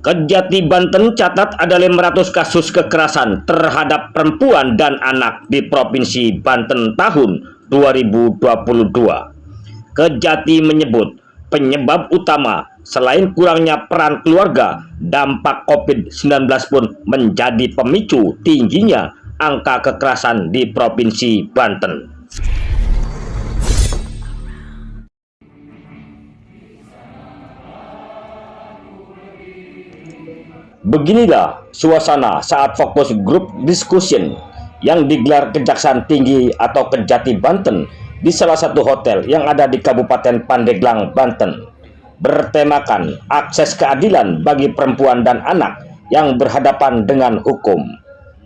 Kejati, Banten catat ada 500 kasus kekerasan terhadap perempuan dan anak di Provinsi Banten tahun 2022. Kejati menyebut penyebab utama selain kurangnya peran keluarga, dampak COVID-19 pun menjadi pemicu tingginya angka kekerasan di Provinsi Banten. Beginilah suasana saat fokus grup discussion yang digelar Kejaksaan Tinggi atau Kejati Banten di salah satu hotel yang ada di Kabupaten Pandeglang, Banten, bertemakan akses keadilan bagi perempuan dan anak yang berhadapan dengan hukum.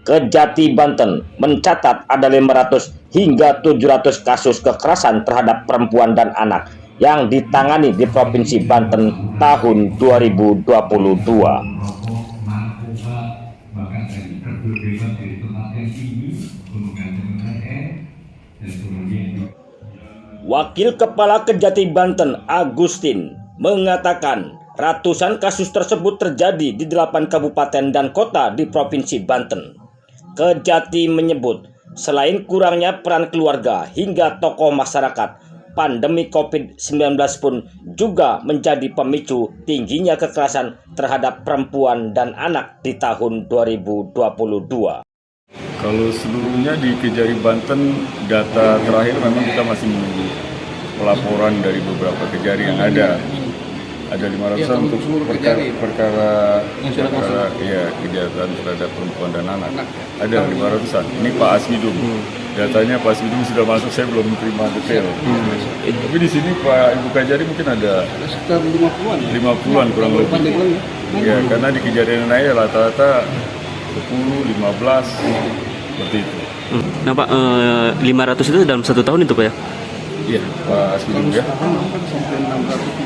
Kejati Banten mencatat ada 500 hingga 700 kasus kekerasan terhadap perempuan dan anak yang ditangani di Provinsi Banten tahun 2022. Wakil Kepala Kejati Banten Agustin mengatakan ratusan kasus tersebut terjadi di 8 kabupaten dan kota di Provinsi Banten. Kejati menyebut selain kurangnya peran keluarga hingga tokoh masyarakat, pandemi COVID-19 pun juga menjadi pemicu tingginya kekerasan terhadap perempuan dan anak di tahun 2022. Kalau seluruhnya di Kejari Banten, data terakhir memang kita masih menunggu pelaporan dari beberapa kejari yang ada. Ada 500 untuk perkara ya, kejahatan terhadap perempuan dan anak. Ada 500-an. Ini Pak Asmidum. Datanya Pak Asmidum sudah masuk, saya belum terima detail. Tapi di sini Pak Ibu Kejari mungkin ada sekitar 50-an. 50-an kurang lebih. Ya, karena di kejadian lain rata-rata 10, 15 seperti itu. Nah Pak, 500 itu dalam 1 tahun itu Pak ya? Iya, Pak Asmidum ya.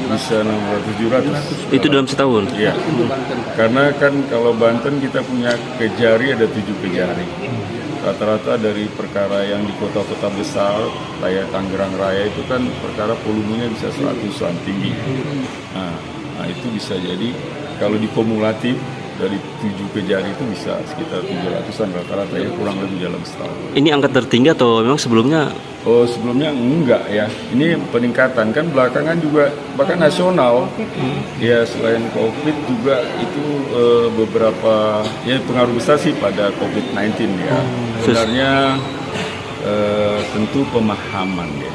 Bisa 600-700. Itu dalam setahun? Iya. Karena kan kalau Banten kita punya kejari ada 7 kejari. Rata-rata dari perkara yang di kota-kota besar, kayak Tangerang Raya itu kan perkara volumenya bisa 100-an tinggi. Nah itu bisa jadi kalau dikumulatif dari 7 kejari itu bisa sekitar 700-an rata-rata ya, kurang lebih dalam setahun. Ini angka tertinggi atau memang sebelumnya? Oh sebelumnya enggak ya, ini peningkatan kan belakangan juga bahkan nasional. Ya selain COVID juga itu beberapa ya pengaruh besar sih pada COVID-19 ya. Sebenarnya tentu pemahaman ya,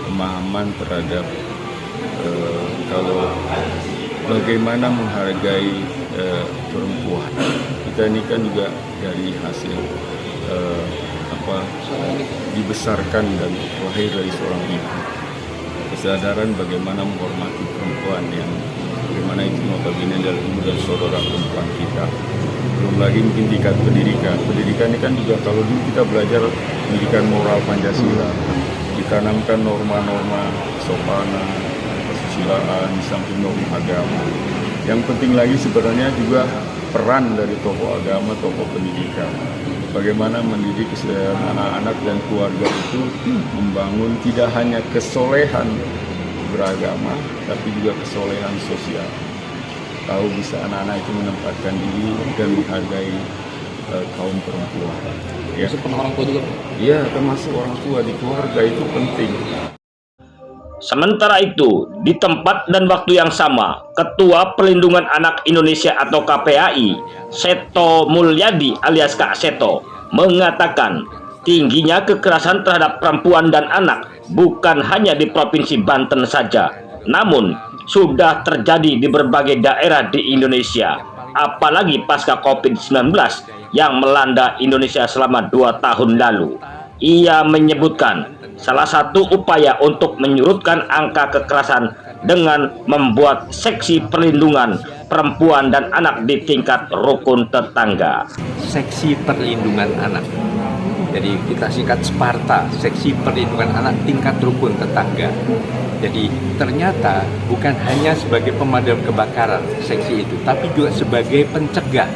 pemahaman terhadap kalau bagaimana menghargai perempuan. Kita ini kan juga dari hasil dibesarkan dan lahir dari seorang ibu. Kesadaran bagaimana menghormati perempuan yang bagaimana itu notabene adalah ibu dan saudara perempuan kita. Belum lagi mungkin tingkat pendidikan. Pendidikan ini kan juga kalau dulu kita belajar pendidikan moral Pancasila, ditanamkan norma-norma kesopanan, kesusilaan di samping norma agama. Yang penting lagi sebenarnya juga peran dari tokoh agama, tokoh pendidikan. Bagaimana mendidik anak-anak dan keluarga itu membangun tidak hanya kesolehan beragama, tapi juga kesolehan sosial. Tahu bisa anak-anak itu menempatkan diri dan menghargai kaum perempuan. Ya. Termasuk orang tua juga? Iya, termasuk orang tua di keluarga itu penting. Sementara itu, di tempat dan waktu yang sama, Ketua Perlindungan Anak Indonesia atau KPAI, Seto Mulyadi alias Kak Seto, mengatakan tingginya kekerasan terhadap perempuan dan anak bukan hanya di Provinsi Banten saja, namun sudah terjadi di berbagai daerah di Indonesia, apalagi pasca COVID-19 yang melanda Indonesia selama 2 tahun lalu. Ia menyebutkan salah satu upaya untuk menyurutkan angka kekerasan dengan membuat seksi perlindungan perempuan dan anak di tingkat rukun tetangga. Seksi perlindungan anak. Jadi kita singkat Sparta, seksi perlindungan anak tingkat rukun tetangga. Jadi ternyata bukan hanya sebagai pemadam kebakaran seksi itu, tapi juga sebagai pencegah,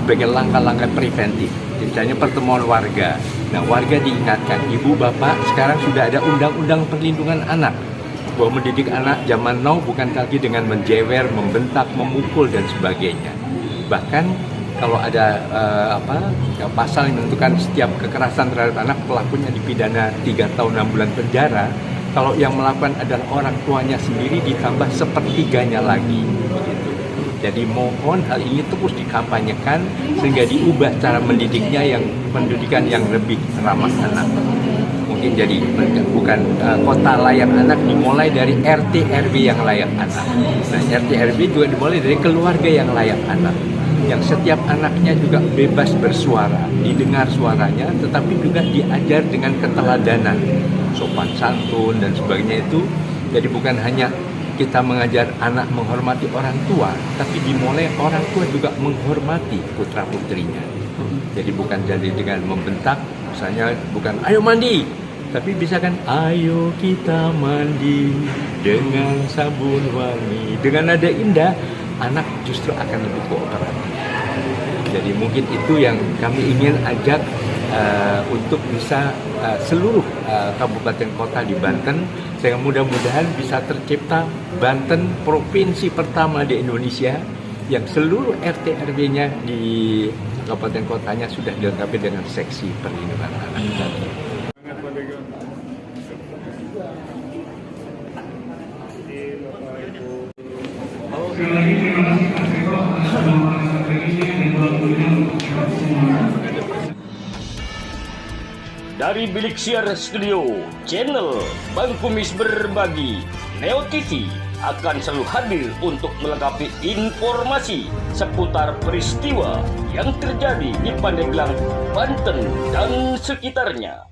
sebagai langkah-langkah preventif. Misalnya pertemuan warga. Nah, warga diingatkan, ibu bapak sekarang sudah ada undang-undang perlindungan anak. bahwa mendidik anak zaman now bukan lagi dengan menjewer, membentak, memukul dan sebagainya. Bahkan kalau ada pasal yang menentukan setiap kekerasan terhadap anak pelakunya dipidana 3 tahun 6 bulan penjara, kalau yang melakukan adalah orang tuanya sendiri ditambah sepertiganya lagi. Begitu. Jadi mohon hal ini terus dikampanyekan sehingga diubah cara mendidiknya, yang pendidikan yang lebih ramah anak. Mungkin jadi bukan kota layak anak dimulai dari RT RW yang layak anak. Nah, RT RW juga dimulai dari keluarga yang layak anak, yang setiap anaknya juga bebas bersuara, didengar suaranya, tetapi juga diajar dengan keteladanan, sopan santun dan sebagainya itu. Jadi bukan hanya kita mengajar anak menghormati orang tua, tapi dimulai orang tua juga menghormati putra putrinya. Jadi bukan jadi dengan membentak, misalnya bukan ayo mandi, tapi bisa kan ayo kita mandi dengan sabun wangi, dengan nada indah, anak justru akan lebih kooperatif. Jadi mungkin itu yang kami ingin ajak untuk bisa seluruh kabupaten kota di Banten, sehingga mudah-mudahan bisa tercipta Banten provinsi pertama di Indonesia yang seluruh RT RW-nya di kabupaten kotanya sudah dilengkapi dengan seksi perlindungan anak. Dari Bilik Siar Studio, channel Bang Kumis Berbagi, Neo TV akan selalu hadir untuk melengkapi informasi seputar peristiwa yang terjadi di Pandeglang, Banten dan sekitarnya.